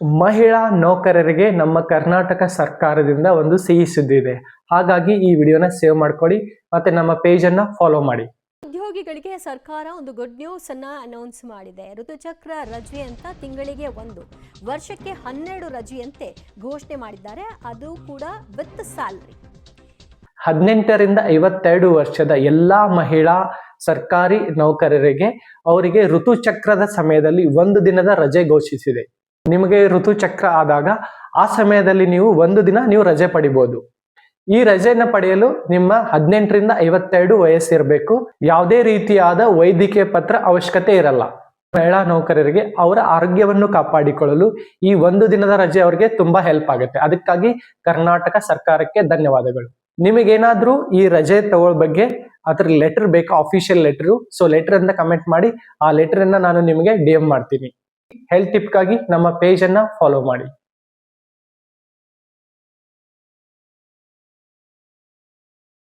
ಮಹಿಳಾ ನೌಕರರಿಗೆ ನಮ್ಮ ಕರ್ನಾಟಕ ಸರ್ಕಾರದಿಂದ ಒಂದು ಸಿಹಿ ಸುದ್ದಿ ಇದೆ. ಹಾಗಾಗಿ ಈ ವಿಡಿಯೋನ ಸೇವ್ ಮಾಡ್ಕೊಳ್ಳಿ ಮತ್ತೆ ನಮ್ಮ ಪೇಜ್ ಅನ್ನ ಫಾಲೋ ಮಾಡಿ. ಉದ್ಯೋಗಿಗಳಿಗೆ ಸರ್ಕಾರ ಒಂದು ಗುಡ್ ನ್ಯೂಸ್ ಅನ್ನ ಅನೌನ್ಸ್ ಮಾಡಿದೆ. ಋತುಚಕ್ರ ರಜೆ ಅಂತ ತಿಂಗಳಿಗೆ 1, ವರ್ಷಕ್ಕೆ 12 ರಜೆಯಂತೆ ಘೋಷಣೆ ಮಾಡಿದ್ದಾರೆ. ಅದು ಕೂಡ ವಿತ್ ಸ್ಯಾಲರಿ. 18 ರಿಂದ 52 ವರ್ಷದ ಎಲ್ಲಾ ಮಹಿಳಾ ಸರ್ಕಾರಿ ನೌಕರರಿಗೆ ಅವರಿಗೆ ಋತುಚಕ್ರದ ಸಮಯದಲ್ಲಿ 1 ದಿನದ ರಜೆ ಘೋಷಿಸಿದೆ. ನಿಮಗೆ ಋತುಚಕ್ರ ಆದಾಗ ಆ ಸಮಯದಲ್ಲಿ ನೀವು 1 ದಿನ ನೀವು ರಜೆ ಪಡಿಬಹುದು. ಈ ರಜೆಯನ್ನು ಪಡೆಯಲು ನಿಮ್ಮ 18 ರಿಂದ 52 ವಯಸ್ಸಿರಬೇಕು. ಯಾವುದೇ ರೀತಿಯಾದ ವೈದ್ಯಕೀಯ ಪತ್ರ ಅವಶ್ಯಕತೆ ಇರಲ್ಲ. ಮಹಿಳಾ ನೌಕರರಿಗೆ ಅವರ ಆರೋಗ್ಯವನ್ನು ಕಾಪಾಡಿಕೊಳ್ಳಲು ಈ 1 ದಿನದ ರಜೆ ಅವರಿಗೆ ತುಂಬಾ ಹೆಲ್ಪ್ ಆಗುತ್ತೆ. ಅದಕ್ಕಾಗಿ ಕರ್ನಾಟಕ ಸರ್ಕಾರಕ್ಕೆ ಧನ್ಯವಾದಗಳು. ನಿಮಗೇನಾದ್ರೂ ಈ ರಜೆ ತಗೊಳ್ಳೋ ಬಗ್ಗೆ ಅದ್ರ ಲೆಟರ್ ಬೇಕಾ, ಅಫಿಷಿಯಲ್ ಲೆಟರ್, ಸೊ ಲೆಟರ್ ಅಂತ ಕಮೆಂಟ್ ಮಾಡಿ. ಆ ಲೆಟರ್ ಅನ್ನ ನಾನು ನಿಮಗೆ DM ಮಾಡ್ತೀನಿ. ಹೆಲ್ತ್ ಟಿಪ್ಗಾಗಿ ನಮ್ಮ ಪೇಜ್ ಅನ್ನ ಫಾಲೋ ಮಾಡಿ.